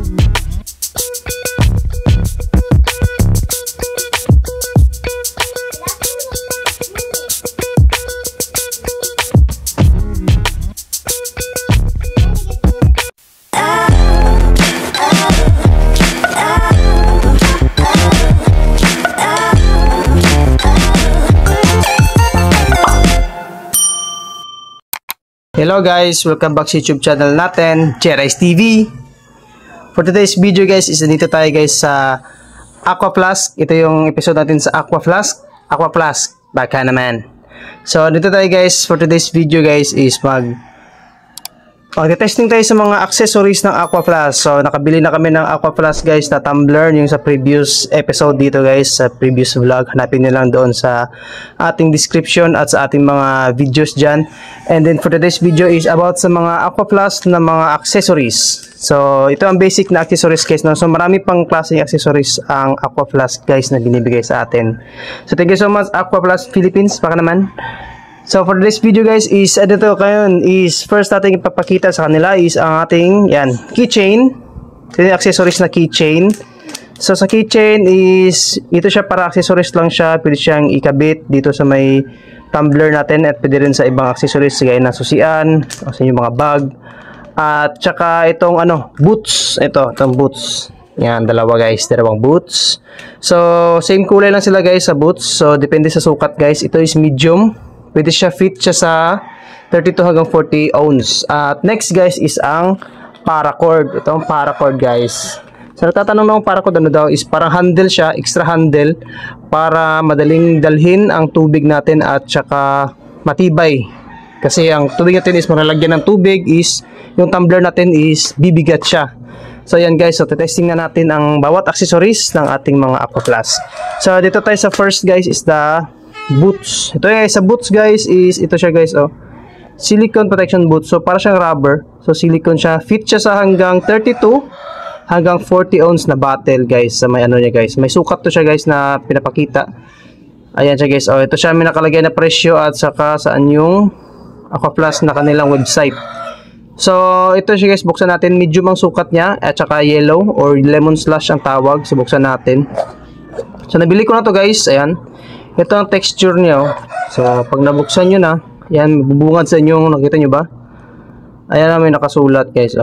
Hello guys, welcome back sa YouTube channel natin, Cherries TV. For today's video guys, is dito tayo guys sa Aqua Flask. Ito yung episode natin sa Aqua Flask. Aqua Flask, baka naman. So dito tayo guys, for today's video guys is mag-testing tayo sa mga accessories ng Aqua Flask. So nakabili na kami ng Aqua Flask guys na tumbler, yung sa previous episode dito guys, sa previous vlog. Hanapin nyo lang doon sa ating description at sa ating mga videos dyan. And then for today's video is about sa mga Aqua Flask na mga accessories. So ito ang basic na accessories guys, no? So marami pang klaseng accessories ang Aqua Flask guys na binibigay sa atin. So thank you so much Aqua Flask Philippines, baka naman. So for this video guys is dito kayon is first natin ipapakita sa kanila is ang ating yan keychain. Ito yung accessories na keychain. So sa keychain is ito siya para accessories lang siya, pwede siyang ikabit dito sa may tumbler natin at pwede rin sa ibang accessories gaya na susian o sa yung mga bag. At saka itong boots, itong boots. Yan, dalawa guys, dalawang boots. So same kulay lang sila guys sa boots. So depende sa sukat guys. Ito is medium. Pwede siya fit siya sa 32 hanggang 40 ounce. At next guys is ang paracord. Ito ang paracord guys. So natatanong ng paracord ano daw is parang handle siya, extra handle para madaling dalhin ang tubig natin at saka matibay. Kasi ang tubig natin is malalagyan ng tubig is yung tumbler natin is bibigat siya. So yan guys, so testing na natin ang bawat accessories ng ating mga Aqua Flask. So dito tayo sa first guys is the boots. Ito guys, sa boots guys is ito siya guys, silicone protection boots. So para siyang rubber. So silicone siya. Fit siya sa hanggang 32 hanggang 40 ounce na bottle guys. Sa may niya guys. May sukat to siya guys na pinapakita. Ayan siya guys. Ito siya may nakalagay na presyo at saka saan yung Aqua Flask na kanilang website. So ito siya guys, buksan natin. Medium ang sukat niya at saka yellow or lemon slush ang tawag. So buksan natin. So nabili ko na to guys. Ayan. Ito ang texture niya. So pag nabuksan nyo na, yan, bubungad sa inyo. Nakita nyo ba? Ayan na, may nakasulat guys.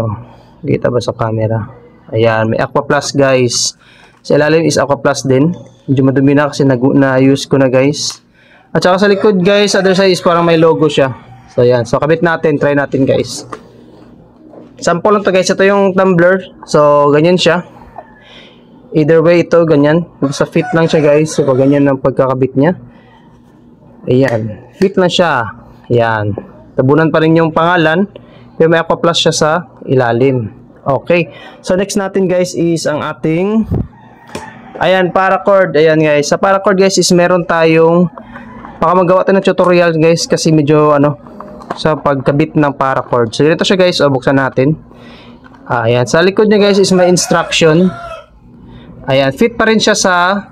Kita ba sa camera? Ayan, may Aqua Flask guys. Sa ilalim is Aqua Flask din. Medyo madumi na kasi na-use ko na guys. At saka sa likod guys, other side is parang may logo siya. So ayan, so kabit natin, try natin guys. Sample lang to guys. Ito yung tumbler. So ganyan siya. Either way, ito, ganyan. Sa fit lang siya guys. So, ganyan ang pagkakabit niya. Ayan. Fit lang siya. Ayan. Tabunan pa rin yung pangalan. Pero may Aqua Flask siya sa ilalim. Okay. So, next natin guys is ang ating ayan, paracord. Ayan guys. Sa paracord guys is meron tayong baka magawa tayo ng tutorial guys kasi medyo sa pagkabit ng paracord. So, dito siya guys. Buksan natin. Ayan. Sa likod niya guys is may instruction. Ayan, fit pa rin siya sa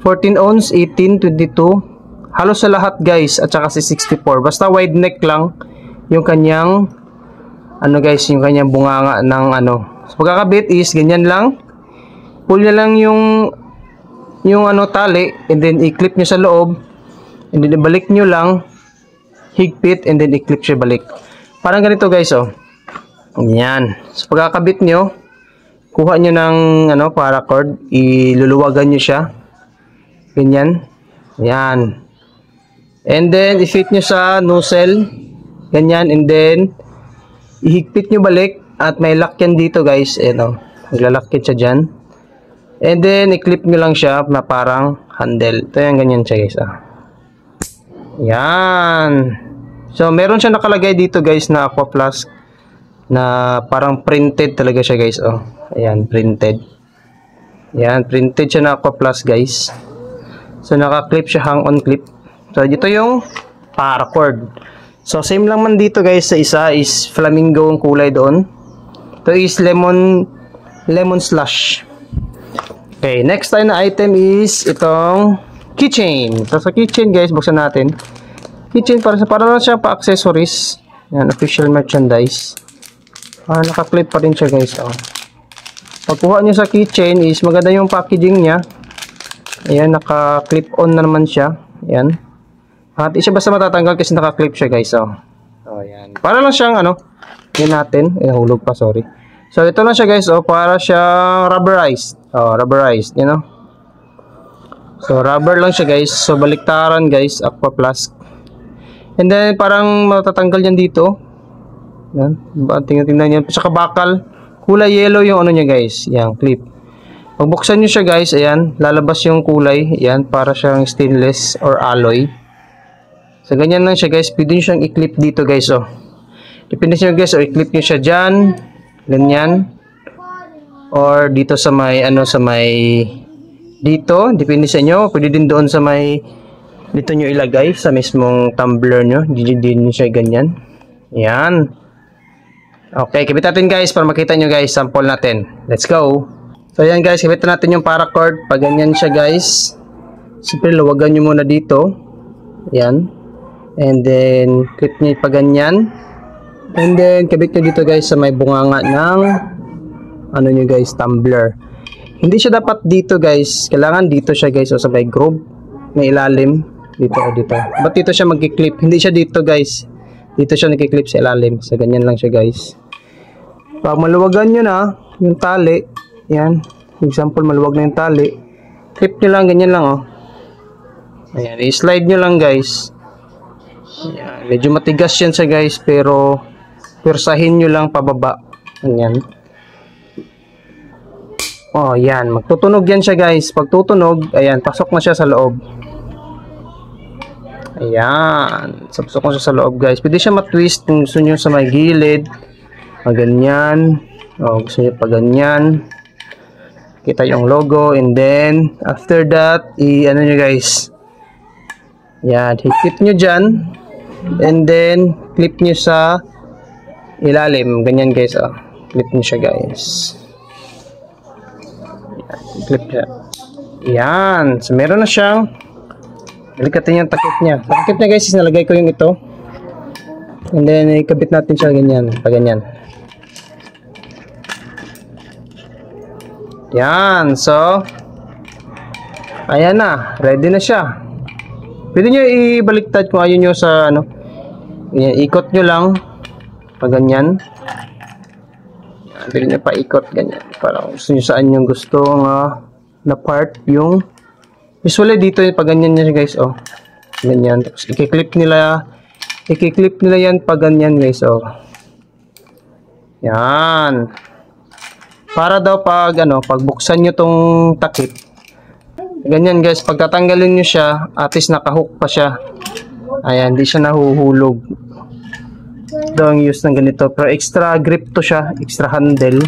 14 ounce, 18, 22. Halos sa lahat guys at saka si 64. Basta wide neck lang yung kanyang guys, yung kanyang bunganga ng So pagkakabit is ganyan lang. Pull niya lang yung tali and then i-clip niyo sa loob. And then ibalik niyo lang, higpit and then i-clip siya balik. Parang ganito guys, Ganyan. So pagkakabit niyo, kuha nyo ng paracord, iluluwagan nyo siya. Ganyan. Ayan. And then, i-fit nyo sa nozzle. Ganyan. And then, ihigpit nyo balik. At may lock yan dito guys. Maglalak yan siya dyan. And then, i-clip nyo lang siya na parang handle. Ito yan, ganyan siya guys. Ayan. So, meron siya nakalagay dito guys na Aqua Flask. Na parang printed talaga siya guys. Ayan, printed. Ayan, printed siya na Aqua Flask guys. So naka-clip siya, hang-on clip. So dito yung paracord. So same lang man dito guys, sa isa is flamingo ang kulay doon. Ito is lemon slush. Okay, next tayo na item is itong keychain. So sa keychain guys, buksan natin. Keychain para lang siya pa accessories. Ayan, official merchandise. Naka-clip pa rin siya guys. Pagkuha nyo sa keychain is maganda yung packaging niya. Ayan, naka-clip on na naman siya. Ayan. At isa basta matatanggal kasi naka-clip siya guys. Oh. So, ayan. Para lang siyang ano, yun natin. Hulog pa, sorry. So, ito lang siya guys. Oh, para siyang rubberized. Oh, rubberized, you know. So, rubber lang siya guys. So, baliktaran guys, Aqua Flask. And then, parang matatanggal yan dito. Yan. Tingnan yan. Saka bakal. Kulay yellow yung ano niya guys. Yan, clip. Pag buksan nyo siya guys, ayan, lalabas yung kulay. Ayan, para siyang stainless or alloy. So, ganyan lang siya guys. Pwede nyo siyang i-clip dito guys, oh. Depende nyo guys, oh, i-clip nyo siya dyan. Ganyan. Or dito sa may, ano, sa may, dito. Depende sa inyo. Pwede din doon sa may, dito nyo ilagay sa mismong tumbler nyo. Din nyo siya ganyan. Ayan. Okay, kabit natin guys para makita nyo guys. Sample natin. Let's go. So, ayan guys. Kabit natin yung paracord. Pag ganyan siya guys. Siyempre, luwagan nyo muna dito. Ayan. And then, clip nyo pa ganyan. And then, kabit nyo dito guys sa may bunganga ng ano nyo guys, tumbler. Hindi siya dapat dito guys. Kailangan dito siya guys. O sa may groove. May ilalim. Dito o dito. Ba't dito siya mag-clip? Hindi siya dito guys. Dito siya nag-clip sa ilalim. So, ganyan lang siya guys. Pag maluwagan nyo na yung tali, yan, example maluwag na yung tali, clip nyo lang, ganyan lang, oh. Ayan, i-slide nyo lang guys. Ayan, medyo matigas yan siya guys, pero pwersahin nyo lang pababa. Ayan. Oh, yan, magtutunog yan siya guys. Pag tutunog, ayan, pasok na siya sa loob. Ayan, pasok na siya sa loob guys. Pwede siya matwist kung gusto nyo sa may gilid. Ganyan. O, gusto nyo pa ganyan. Kita yung logo. And then, after that, ano nyo guys. Yan. Hikip nyo dyan. And then, clip nyo sa ilalim. Ganyan guys. Oh. Clip nyo siya guys. Yan. Clip siya. Yan. So, meron na siyang delikatan yung takip niya. Sa takip niya guys, nalagay ko yung ito. And then, ikabit natin siya ganyan. Pa ganyan. Yan, so ayan na, ready na siya. Pwede nyo ibaliktad kung ayaw nyo sa ano. Yan, ikot nyo lang pag ganyan. Yan, pwede nyo pa ikot ganyan. Para gusto nyo saan yung gusto na part yung usually dito pag ganyan nyo guys, oh. Ganyan, tapos i-clip nila yan pag ganyan guys, oh. Yan. Para daw pag buksan nyo tong takip. Ganyan guys, pag tatanggalin nyo siya, at least nakahook pa siya. Ayan, hindi siya nahuhulog. Ito ang use ng ganito. Pero extra grip to siya, extra handle.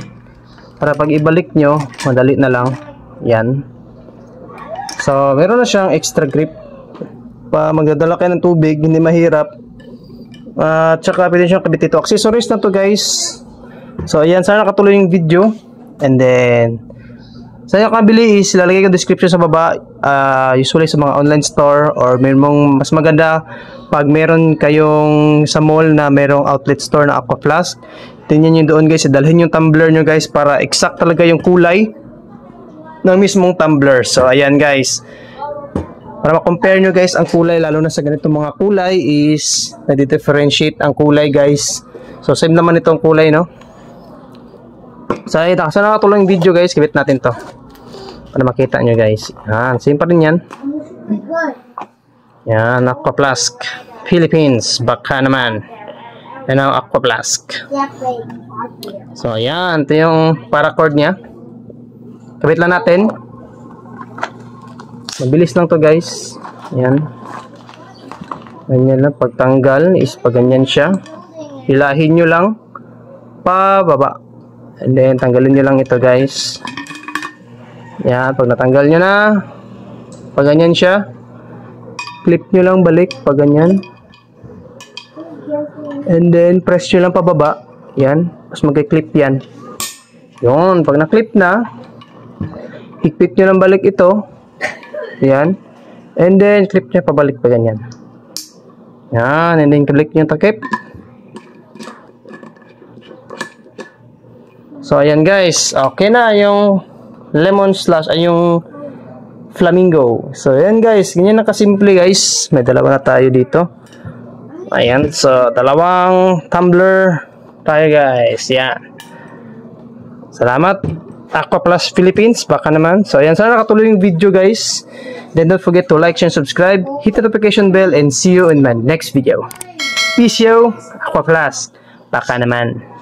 Para pag ibalik nyo, madali na lang. Yan. So, meron na siyang extra grip. Pa magdadala kayo ng tubig, hindi mahirap. Tsaka pwede siyang kabit ito. Accessories na to guys. So, ayan, sana nakatuloy yung video. And then, sa inyo kabili is lalagay ko description sa baba. Usually sa mga online store or mayroong mas maganda pag meron kayong sa mall na merong outlet store na Aqua Flask. Tingnan nyo doon guys, dalhin yung tumbler nyo guys para exact talaga yung kulay ng mismong tumbler. So, ayan guys. Para ma-compare nyo guys ang kulay, lalo na sa ganitong mga kulay is na-differentiate ang kulay guys. So, same naman itong kulay, no? So, sana nakatulong yung video guys, kibit natin to para makita nyo guys. Yan, same pa rin yan. Yan, Aqua Flask Philippines, baka naman. Yan ang Aqua Flask. So, yan, ito yung paracord nya. Kabit lang natin. Mabilis lang to guys. Yan. Ganyan lang, pagtanggal is pag ganyan siya. Hilahin nyo lang pababa. And then, tanggalin nyo lang ito guys. Yan, pag natanggal nyo na, pag ganyan siya, clip nyo lang balik, pag ganyan. And then, press nyo lang pababa. Yan, tapos mag-clip yan. Yun, pag na-clip na, higpit nyo lang balik ito. Yan. And then, clip nyo pabalik, pag ganyan. Yan, and then, click nyo takip. So, ayan guys. Okay na yung lemon slash ay yung flamingo. So, ayan guys. Ganyan na kasimple guys. May dalawa na tayo dito. Ayan. So, dalawang tumbler tayo guys. Yan. Salamat. Aqua Plus Philippines. Baka naman. So, ayan. Sana nakatuloy yung video guys. Then, don't forget to like, share, and subscribe. Hit the notification bell and see you in my next video. Peace yo. Aqua Plus. Baka naman.